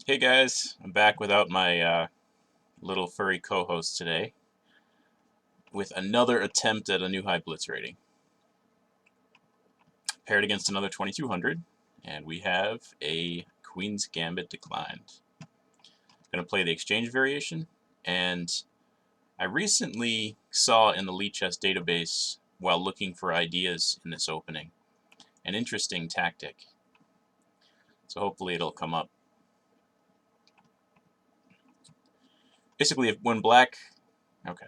Hey guys, I'm back without my little furry co-host today with another attempt at a new high blitz rating. Paired against another 2200, and we have a Queen's Gambit declined. I'm going to play the exchange variation, and I recently saw in the Lichess database, while looking for ideas in this opening, an interesting tactic. So hopefully it'll come up. Basically, when black... Okay.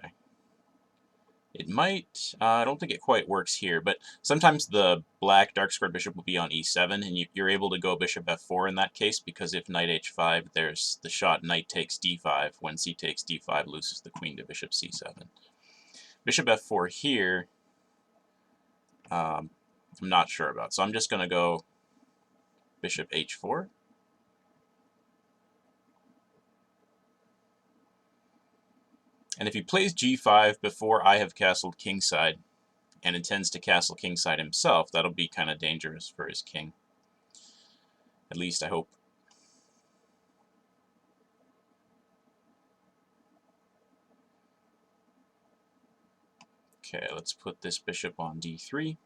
It might, I don't think it quite works here, but sometimes the black dark squared bishop will be on e7, and you're able to go bishop f4 in that case, because if knight h5, there's the shot knight takes d5. When c takes d5, loses the queen to bishop c7. Bishop f4 here, I'm not sure about, so I'm just going to go bishop h4. And if he plays g5 before I have castled kingside, and intends to castle kingside himself, that'll be kind of dangerous for his king. At least I hope. Okay, let's put this bishop on d3.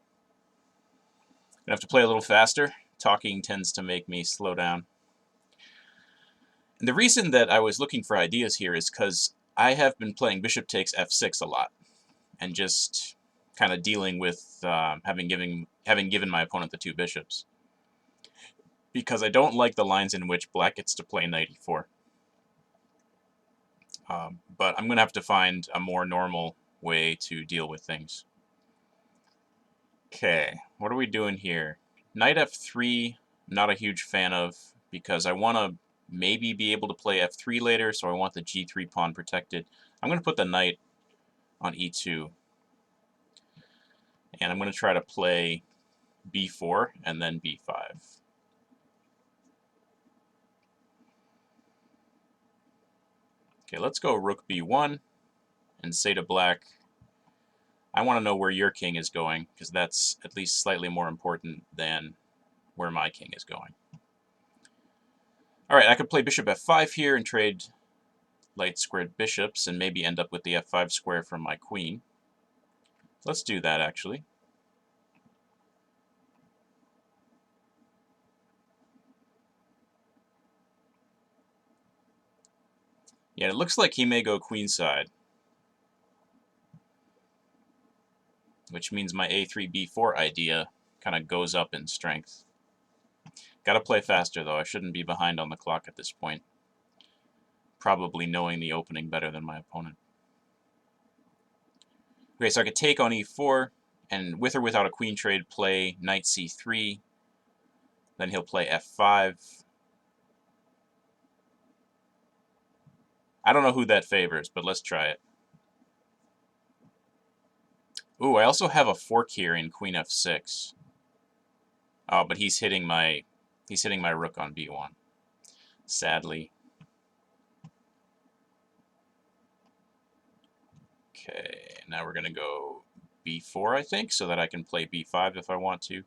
Gonna have to play a little faster. Talking tends to make me slow down. And the reason that I was looking for ideas here is because I have been playing bishop takes f6 a lot, and just kind of dealing with having given my opponent the two bishops, because I don't like the lines in which black gets to play knight e4. But I'm going to have to find a more normal way to deal with things. Okay, what are we doing here? Knight f3, not a huge fan of, because I want to maybe be able to play f3 later, so I want the g3 pawn protected. I'm going to put the knight on e2. And I'm going to try to play b4 and then b5. Okay, let's go rook b1 and say to black, I want to know where your king is going, because that's at least slightly more important than where my king is going. Alright, I could play bishop f5 here and trade light squared bishops and maybe end up with the f5 square from my queen. Let's do that, actually. Yeah, it looks like he may go queenside, which means my a3, b4 idea kind of goes up in strength. Gotta play faster, though. I shouldn't be behind on the clock at this point. Probably knowing the opening better than my opponent. Okay, so I could take on e4, and with or without a queen trade, play knight c3. Then he'll play f5. I don't know who that favors, but let's try it. Ooh, I also have a fork here in queen f6. Oh, but he's hitting my rook on b1. Sadly. Okay, now we're going to go b4, I think, so that I can play b5 if I want to.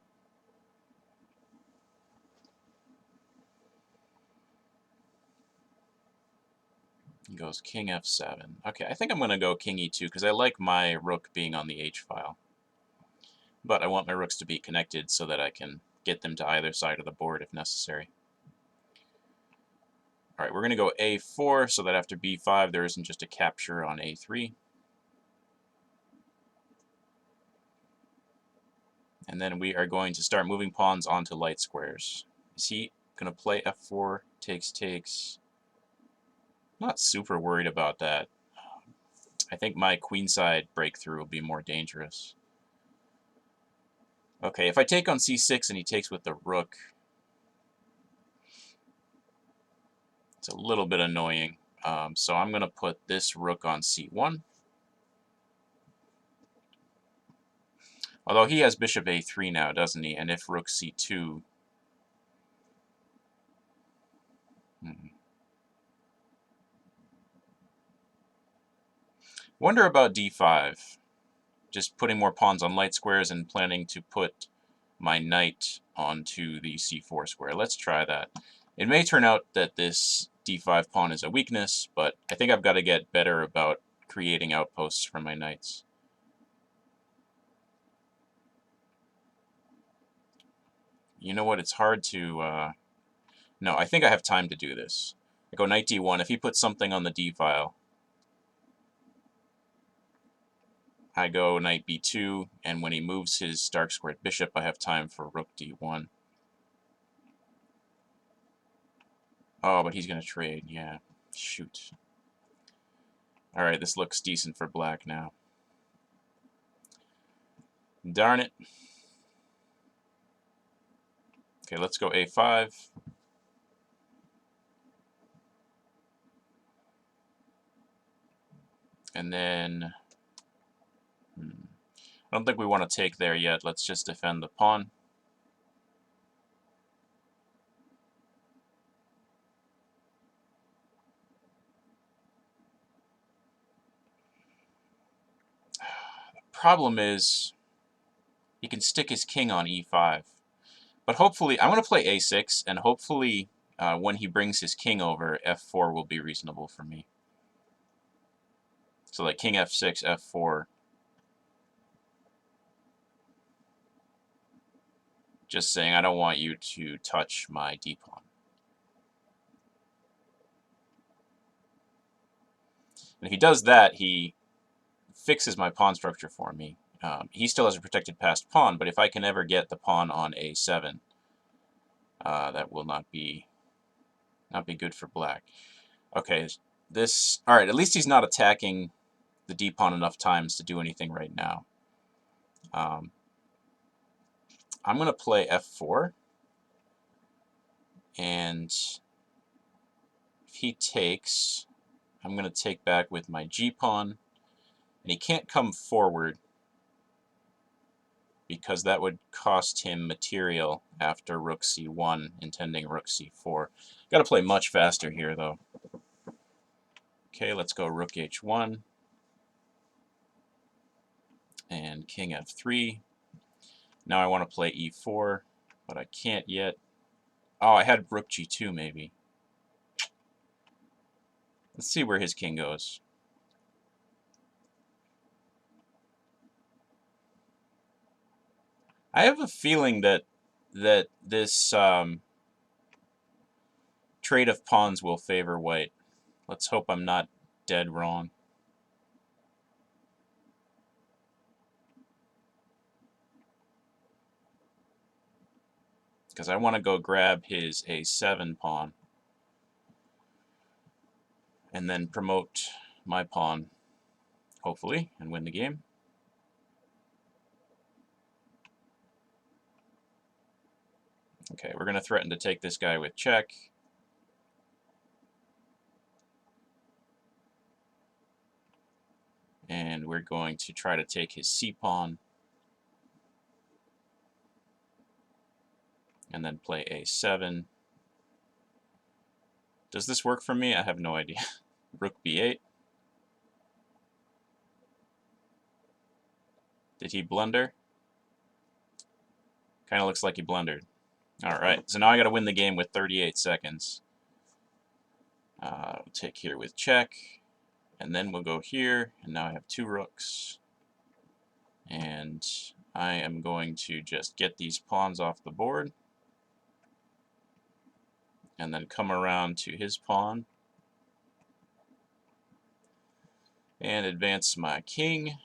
He goes king f7. Okay, I think I'm going to go king e2 because I like my rook being on the h-file. But I want my rooks to be connected so that I can get them to either side of the board if necessary. Alright, we're going to go a4 so that after b5 there isn't just a capture on a3. And then we are going to start moving pawns onto light squares. Is he going to play f4, takes? Not super worried about that. I think my queenside breakthrough will be more dangerous. Okay, if I take on c6 and he takes with the rook, it's a little bit annoying. So I'm going to put this rook on c1. Although he has bishop a3 now, doesn't he? And if rook c2... Wonder about d5. Just putting more pawns on light squares and planning to put my knight onto the c4 square. Let's try that. It may turn out that this d5 pawn is a weakness, but I think I've got to get better about creating outposts for my knights. You know what? It's hard to... No, I think I have time to do this. I go knight d1. If he puts something on the d file, I go knight b2, and when he moves his dark squared bishop, I have time for rook d1. Oh, but he's going to trade. Yeah. Shoot. Alright, this looks decent for black now. Darn it. Okay, let's go a5. And then... I don't think we want to take there yet. Let's just defend the pawn. Problem is, he can stick his king on e5. But hopefully, I want to play a6, and hopefully when he brings his king over, f4 will be reasonable for me. So like king f6, f4. Just saying, I don't want you to touch my d-pawn. And if he does that, he fixes my pawn structure for me. He still has a protected passed pawn, but if I can ever get the pawn on a7, that will not be good for black. Okay, this... Alright, at least he's not attacking the d-pawn enough times to do anything right now. I'm going to play f4, and if he takes, I'm going to take back with my g-pawn, and he can't come forward because that would cost him material after rook c1, intending rook c4. Got to play much faster here, though. Okay, let's go rook h1, and king f3. Now I want to play e4, but I can't yet. Oh, I had rook g2 maybe. Let's see where his king goes. I have a feeling that this trade of pawns will favor white. Let's hope I'm not dead wrong. Because I want to go grab his a7 pawn and then promote my pawn, hopefully, and win the game. Okay, we're going to threaten to take this guy with check. And we're going to try to take his c-pawn. And then play a7. Does this work for me? I have no idea. Rook b8. Did he blunder? Kind of looks like he blundered. Alright, so now I got to win the game with 38 seconds. We'll take here with check. And then we'll go here. And now I have two rooks. And I am going to just get these pawns off the board. And then come around to his pawn. And advance my king.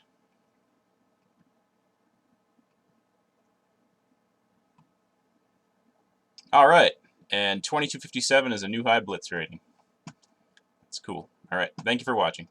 Alright, and 2257 is a new high blitz rating. That's cool. Alright, thank you for watching.